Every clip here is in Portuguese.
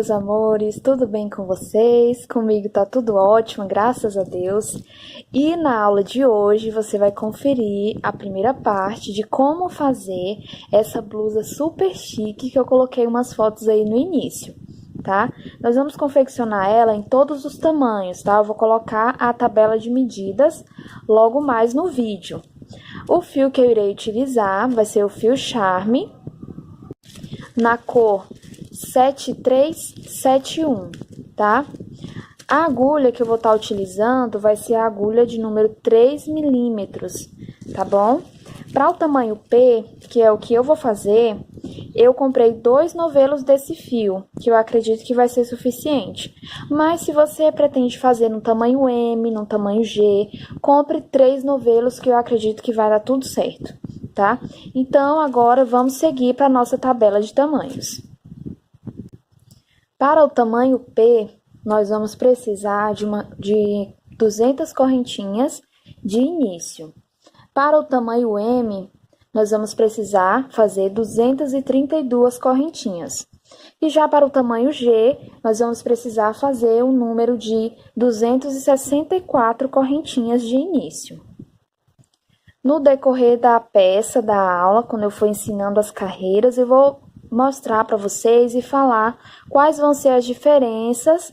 meus amores, tudo bem com vocês? Comigo tá tudo ótimo, graças a Deus. E na aula de hoje você vai conferir a primeira parte de como fazer essa blusa super chique que eu coloquei umas fotos aí no início, tá? Nós vamos confeccionar ela em todos os tamanhos, tá? Eu vou colocar a tabela de medidas logo mais no vídeo. O fio que eu irei utilizar vai ser o fio Charme, na cor 7371, tá? A agulha que eu vou estar utilizando vai ser a agulha de número 3 milímetros, tá bom? Para o tamanho P, que é o que eu vou fazer, eu comprei 2 novelos desse fio, que eu acredito que vai ser suficiente. Mas se você pretende fazer no tamanho M, no tamanho G, compre 3 novelos que eu acredito que vai dar tudo certo, tá? Então, agora vamos seguir para a nossa tabela de tamanhos. Para o tamanho P, nós vamos precisar de 200 correntinhas de início. Para o tamanho M, nós vamos precisar fazer 232 correntinhas. E já para o tamanho G, nós vamos precisar fazer um número de 264 correntinhas de início. No decorrer da peça, da aula, quando eu for ensinando as carreiras, eu vou mostrar para vocês e falar quais vão ser as diferenças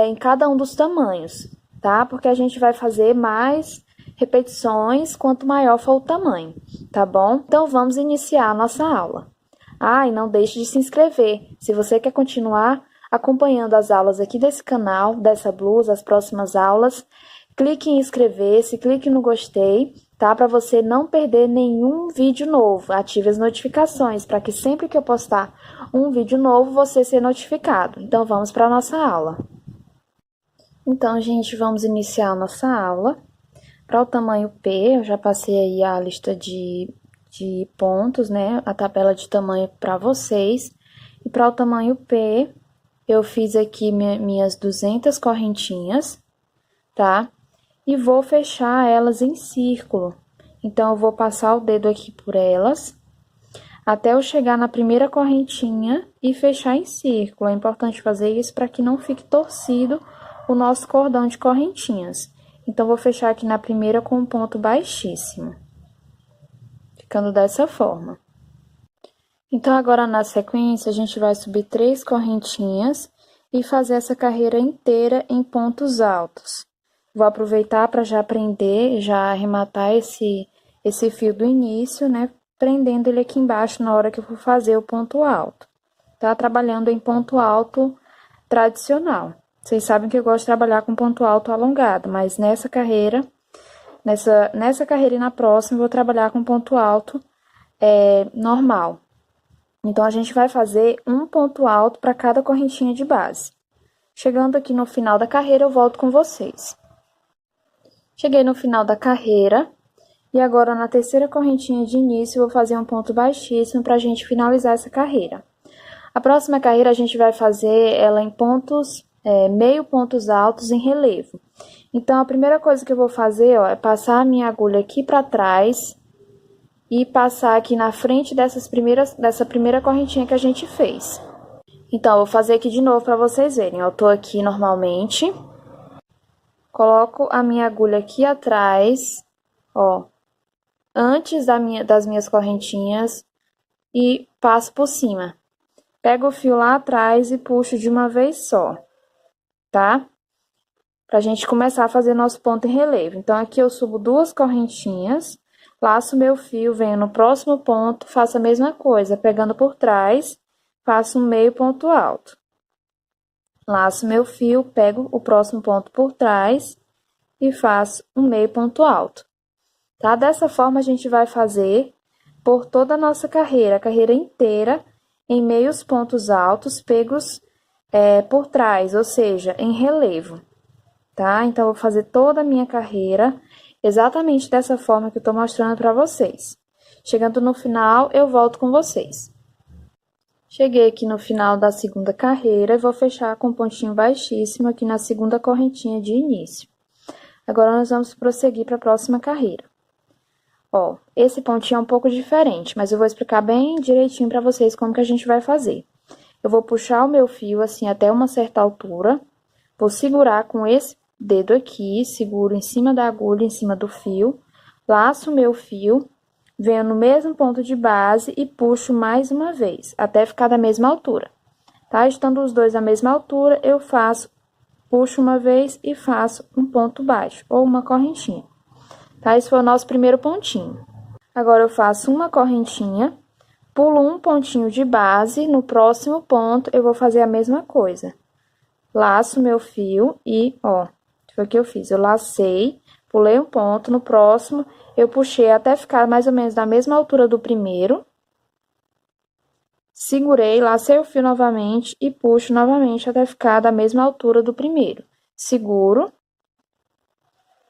em cada um dos tamanhos, tá? Porque a gente vai fazer mais repetições quanto maior for o tamanho, tá bom? Então, vamos iniciar a nossa aula. Ah, e não deixe de se inscrever. Se você quer continuar acompanhando as aulas aqui desse canal, dessa blusa, as próximas aulas, clique em inscrever-se, clique no gostei, tá? Para você não perder nenhum vídeo novo. Ative as notificações para que sempre que eu postar um vídeo novo, você ser notificado. Então, vamos para a nossa aula. Então, gente, vamos iniciar a nossa aula. Para o tamanho P, eu já passei aí a lista de pontos, né? A tabela de tamanho para vocês. E para o tamanho P, eu fiz aqui minhas 200 correntinhas, tá? E vou fechar elas em círculo. Então, eu vou passar o dedo aqui por elas, até eu chegar na primeira correntinha e fechar em círculo. É importante fazer isso para que não fique torcido o nosso cordão de correntinhas. Então, vou fechar aqui na primeira com um ponto baixíssimo, ficando dessa forma. Então, agora na sequência, a gente vai subir 3 correntinhas e fazer essa carreira inteira em pontos altos. Vou aproveitar para já prender, já arrematar esse fio do início, né? Prendendo ele aqui embaixo na hora que eu for fazer o ponto alto. Tá? Trabalhando em ponto alto tradicional. Vocês sabem que eu gosto de trabalhar com ponto alto alongado, mas nessa carreira e na próxima, eu vou trabalhar com ponto alto normal. Então, a gente vai fazer um ponto alto para cada correntinha de base. Chegando aqui no final da carreira, eu volto com vocês. Cheguei no final da carreira, e agora na terceira correntinha de início, eu vou fazer um ponto baixíssimo para a gente finalizar essa carreira. A próxima carreira, a gente vai fazer ela em pontos, meio pontos altos em relevo. Então, a primeira coisa que eu vou fazer, ó, é passar a minha agulha aqui para trás e passar aqui na frente dessa primeira correntinha que a gente fez. Então, eu vou fazer aqui de novo para vocês verem. Eu tô aqui normalmente, coloco a minha agulha aqui atrás, ó, antes das minhas correntinhas e passo por cima. Pego o fio lá atrás e puxo de uma vez só, tá? Pra gente começar a fazer nosso ponto em relevo. Então, aqui eu subo 2 correntinhas, laço meu fio, venho no próximo ponto, faço a mesma coisa, pegando por trás, faço um meio ponto alto. Laço meu fio, pego o próximo ponto por trás e faço um meio ponto alto, tá? Dessa forma, a gente vai fazer por toda a nossa carreira, a carreira inteira, em meios pontos altos pegos por trás, ou seja, em relevo, tá? Então, eu vou fazer toda a minha carreira exatamente dessa forma que eu tô mostrando para vocês. Chegando no final, eu volto com vocês. Cheguei aqui no final da segunda carreira e vou fechar com um pontinho baixíssimo aqui na segunda correntinha de início. Agora, nós vamos prosseguir para a próxima carreira. Ó, esse pontinho é um pouco diferente, mas eu vou explicar bem direitinho para vocês como que a gente vai fazer. eu vou puxar o meu fio assim até uma certa altura, vou segurar com esse dedo aqui, seguro em cima da agulha, em cima do fio, laço o meu fio, venho no mesmo ponto de base e puxo mais uma vez, até ficar da mesma altura, tá? Estando os dois à mesma altura, eu puxo uma vez e faço um ponto baixo, ou uma correntinha, tá? Esse foi o nosso primeiro pontinho. Agora, eu faço uma correntinha, pulo um pontinho de base, no próximo ponto, eu vou fazer a mesma coisa. Laço meu fio e, ó, foi o que eu fiz, eu lacei, pulei um ponto, no próximo, eu puxei até ficar mais ou menos da mesma altura do primeiro. Segurei, lacei o fio novamente e puxo novamente até ficar da mesma altura do primeiro. Seguro,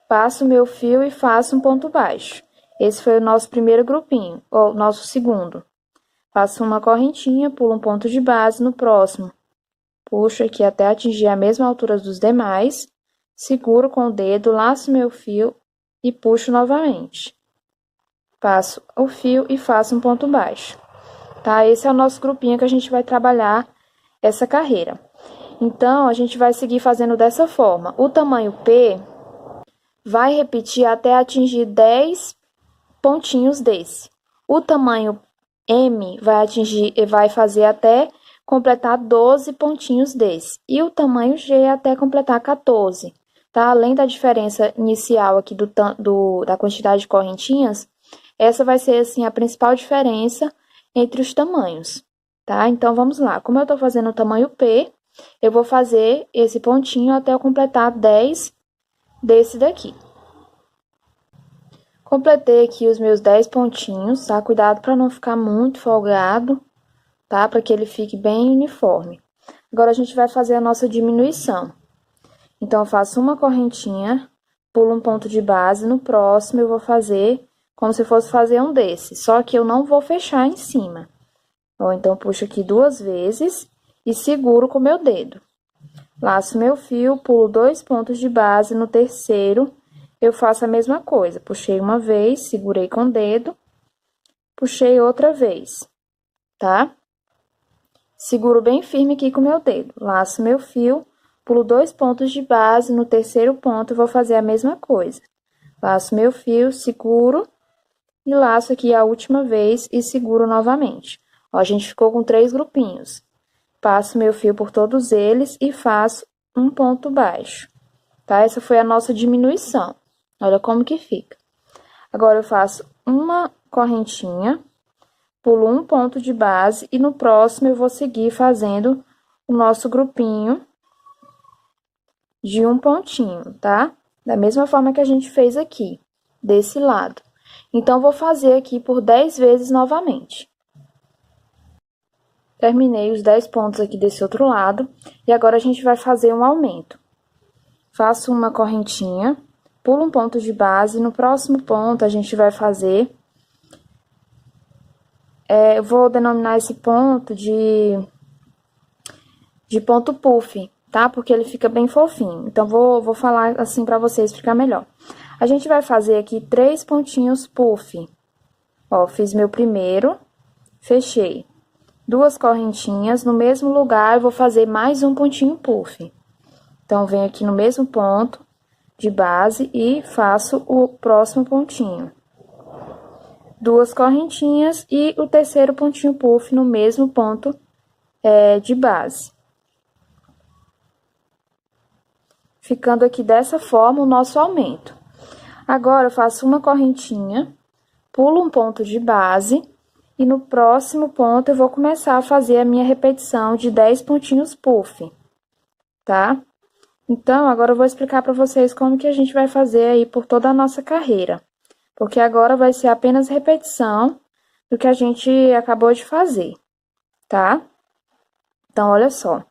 passo meu fio e faço um ponto baixo. Esse foi o nosso primeiro grupinho, ou nosso segundo. Faço uma correntinha, pulo um ponto de base no próximo. Puxo aqui até atingir a mesma altura dos demais. Seguro com o dedo, laço meu fio e puxo novamente. Passo o fio e faço um ponto baixo. Tá? Esse é o nosso grupinho que a gente vai trabalhar essa carreira. Então, a gente vai seguir fazendo dessa forma. O tamanho P vai repetir até atingir 10 pontinhos desse. O tamanho M vai fazer até completar 12 pontinhos desse. E o tamanho G até completar 14, tá? Além da diferença inicial aqui da quantidade de correntinhas, essa vai ser, assim, a principal diferença entre os tamanhos, tá? Então, vamos lá. Como eu tô fazendo o tamanho P, eu vou fazer esse pontinho até eu completar 10 desse daqui. Completei aqui os meus 10 pontinhos, tá? Cuidado para não ficar muito folgado, tá? Para que ele fique bem uniforme. Agora, a gente vai fazer a nossa diminuição. Então, eu faço uma correntinha, pulo um ponto de base, no próximo eu vou fazer como se fosse fazer um desse, só que eu não vou fechar em cima. Ou então, puxo aqui 2 vezes e seguro com o meu dedo. Laço meu fio, pulo 2 pontos de base, no terceiro eu faço a mesma coisa. Puxei uma vez, segurei com o dedo, puxei outra vez, tá? Seguro bem firme aqui com o meu dedo. Laço meu fio, pulo 2 pontos de base, no terceiro ponto eu vou fazer a mesma coisa. Laço meu fio, seguro e laço aqui a última vez e seguro novamente. Ó, a gente ficou com 3 grupinhos. Passo meu fio por todos eles e faço um ponto baixo, tá? Essa foi a nossa diminuição. Olha como que fica. Agora, eu faço uma correntinha, pulo um ponto de base e no próximo eu vou seguir fazendo o nosso grupinho de um pontinho, tá? Da mesma forma que a gente fez aqui, desse lado. Então, vou fazer aqui por 10 vezes novamente. Terminei os 10 pontos aqui desse outro lado, e agora a gente vai fazer um aumento. Faço uma correntinha, pulo um ponto de base, no próximo ponto a gente vai fazer... eu vou denominar esse ponto de ponto puff, tá? Porque ele fica bem fofinho. Então, vou falar assim pra vocês explicar melhor. A gente vai fazer aqui 3 pontinhos puff. Ó, fiz meu primeiro, fechei. 2 correntinhas, no mesmo lugar, eu vou fazer mais um pontinho puff. Então, venho aqui no mesmo ponto de base e faço o próximo pontinho. 2 correntinhas e o terceiro pontinho puff no mesmo ponto de base. Ficando aqui dessa forma o nosso aumento. Agora, eu faço uma correntinha, pulo um ponto de base e no próximo ponto eu vou começar a fazer a minha repetição de 10 pontinhos puff, tá? Então, agora eu vou explicar para vocês como que a gente vai fazer aí por toda a nossa carreira. Porque agora vai ser apenas repetição do que a gente acabou de fazer, tá? Então, olha só.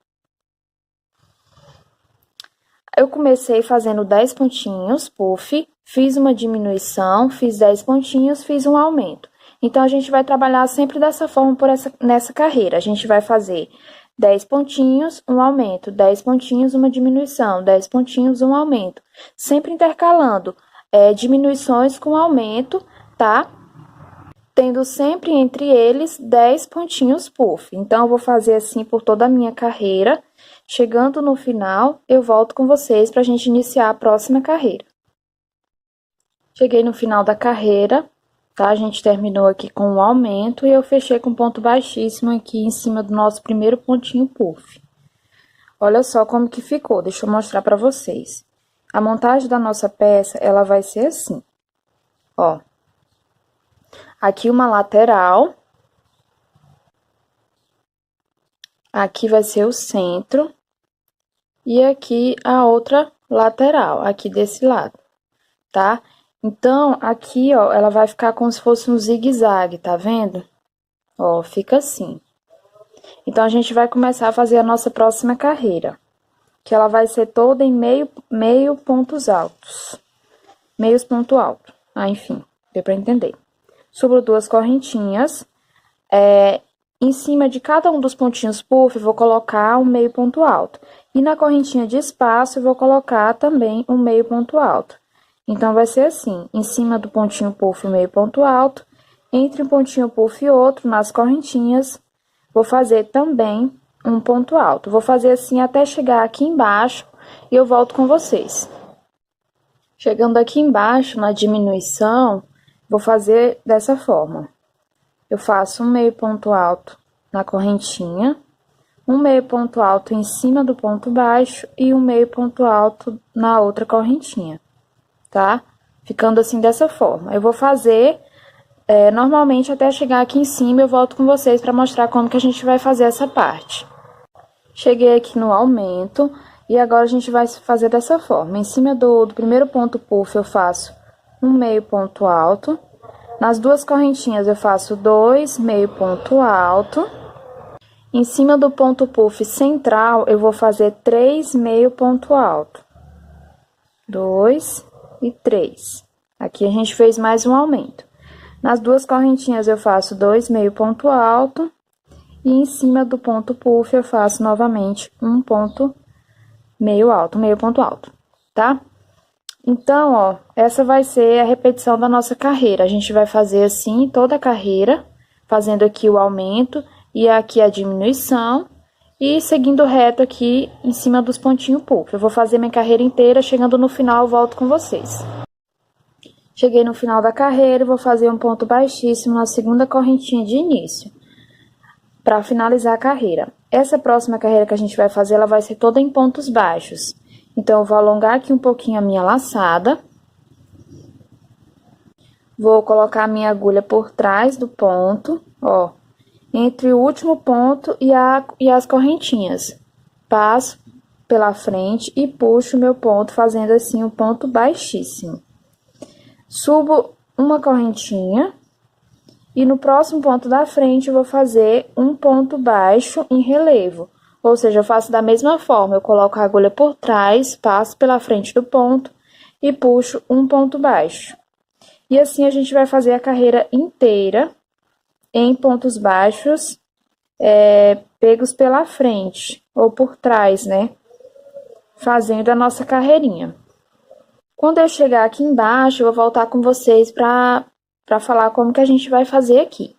Eu comecei fazendo 10 pontinhos, puff, fiz uma diminuição, fiz 10 pontinhos, fiz um aumento. Então, a gente vai trabalhar sempre dessa forma nessa carreira. A gente vai fazer 10 pontinhos, um aumento, 10 pontinhos, uma diminuição, 10 pontinhos, um aumento. Sempre intercalando diminuições com aumento, tá? tendo sempre entre eles 10 pontinhos puff. Então, eu vou fazer assim por toda a minha carreira. Chegando no final, eu volto com vocês para a gente iniciar a próxima carreira. Cheguei no final da carreira, tá? A gente terminou aqui com um aumento e eu fechei com ponto baixíssimo aqui em cima do nosso primeiro pontinho puff. Olha só como que ficou, deixa eu mostrar para vocês. A montagem da nossa peça, ela vai ser assim, ó. Aqui uma lateral. Aqui vai ser o centro. E aqui a outra lateral, aqui desse lado, tá? Então, aqui, ó, ela vai ficar como se fosse um zigue-zague, tá vendo? Ó, fica assim. Então, a gente vai começar a fazer a nossa próxima carreira, que ela vai ser toda em meio pontos altos. Meios ponto alto. Ah, enfim, deu pra entender. Subo 2 correntinhas. Em cima de cada um dos pontinhos puff, eu vou colocar um meio ponto alto. E na correntinha de espaço, eu vou colocar também um meio ponto alto. Então, vai ser assim, em cima do pontinho puff, um meio ponto alto. Entre um pontinho puff e outro, nas correntinhas, vou fazer também um ponto alto. Vou fazer assim até chegar aqui embaixo e eu volto com vocês. Chegando aqui embaixo, na diminuição, vou fazer dessa forma. Eu faço um meio ponto alto na correntinha, um meio ponto alto em cima do ponto baixo e um meio ponto alto na outra correntinha, tá? Ficando assim dessa forma. Eu vou fazer normalmente até chegar aqui em cima, eu volto com vocês para mostrar como que a gente vai fazer essa parte. Cheguei aqui no aumento e agora a gente vai fazer dessa forma. Em cima do primeiro ponto puff eu faço um meio ponto alto. Nas 2 correntinhas, eu faço 2 meio ponto alto. Em cima do ponto puff central, eu vou fazer 3 meio ponto alto. 2 e 3. Aqui a gente fez mais um aumento. Nas 2 correntinhas, eu faço 2 meio ponto alto. E em cima do ponto puff, eu faço novamente um ponto meio alto, meio ponto alto, tá? Então, ó, essa vai ser a repetição da nossa carreira. A gente vai fazer assim toda a carreira, fazendo aqui o aumento e aqui a diminuição e seguindo reto aqui em cima dos pontinhos puff. Eu vou fazer minha carreira inteira, chegando no final eu volto com vocês. Cheguei no final da carreira e vou fazer um ponto baixíssimo na segunda correntinha de início, para finalizar a carreira. Essa próxima carreira que a gente vai fazer, ela vai ser toda em pontos baixos. Então, eu vou alongar aqui um pouquinho a minha laçada. Vou colocar a minha agulha por trás do ponto, ó, entre o último ponto e as correntinhas. Passo pela frente e puxo o meu ponto, fazendo assim um ponto baixíssimo. Subo uma correntinha e no próximo ponto da frente eu vou fazer um ponto baixo em relevo. Ou seja, eu faço da mesma forma, eu coloco a agulha por trás, passo pela frente do ponto e puxo um ponto baixo. E assim a gente vai fazer a carreira inteira em pontos baixos, pegos pela frente ou por trás, né? Fazendo a nossa carreirinha. Quando eu chegar aqui embaixo, eu vou voltar com vocês para falar como que a gente vai fazer aqui.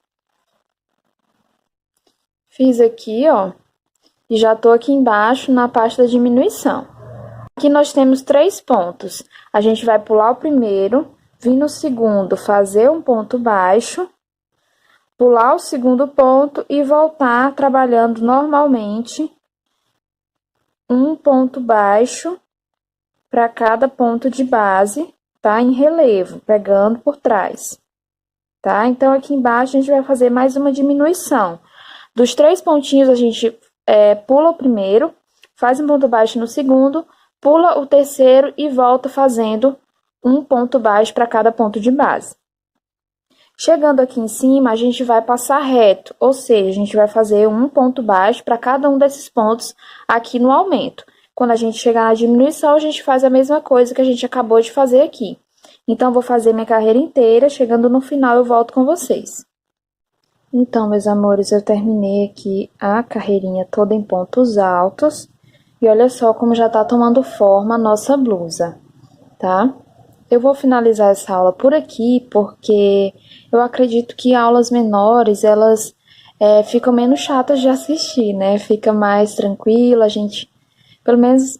Fiz aqui, ó. E já tô aqui embaixo na parte da diminuição. Aqui nós temos 3 pontos. A gente vai pular o primeiro, vir no segundo, fazer um ponto baixo, pular o segundo ponto e voltar trabalhando normalmente um ponto baixo para cada ponto de base, tá? Em relevo, pegando por trás, tá? Então, aqui embaixo a gente vai fazer mais uma diminuição. Dos 3 pontinhos, a gente pula o primeiro, faz um ponto baixo no segundo, pula o terceiro e volta fazendo um ponto baixo para cada ponto de base. Chegando aqui em cima, a gente vai passar reto, ou seja, a gente vai fazer um ponto baixo para cada um desses pontos aqui no aumento. Quando a gente chegar na diminuição, a gente faz a mesma coisa que a gente acabou de fazer aqui. Então, vou fazer minha carreira inteira, chegando no final eu volto com vocês. Então, meus amores, eu terminei aqui a carreirinha toda em pontos altos. E olha só como já tá tomando forma a nossa blusa, tá? Eu vou finalizar essa aula por aqui, porque eu acredito que aulas menores, elas ficam menos chatas de assistir, né? Fica mais tranquila, a gente, pelo menos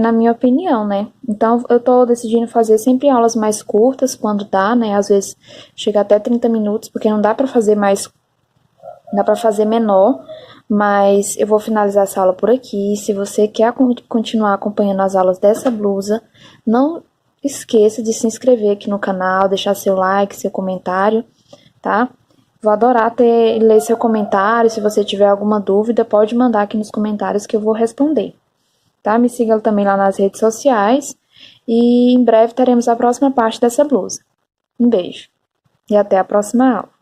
na minha opinião, né? Então, eu tô decidindo fazer sempre aulas mais curtas, quando dá, né? Às vezes chega até 30 minutos, porque não dá pra fazer mais, dá pra fazer menor, mas eu vou finalizar essa aula por aqui. Se você quer continuar acompanhando as aulas dessa blusa, não esqueça de se inscrever aqui no canal, deixar seu like, seu comentário, tá? Vou adorar ler seu comentário. Se você tiver alguma dúvida, pode mandar aqui nos comentários que eu vou responder, tá? Me siga também lá nas redes sociais e em breve teremos a próxima parte dessa blusa. Um beijo e até a próxima aula.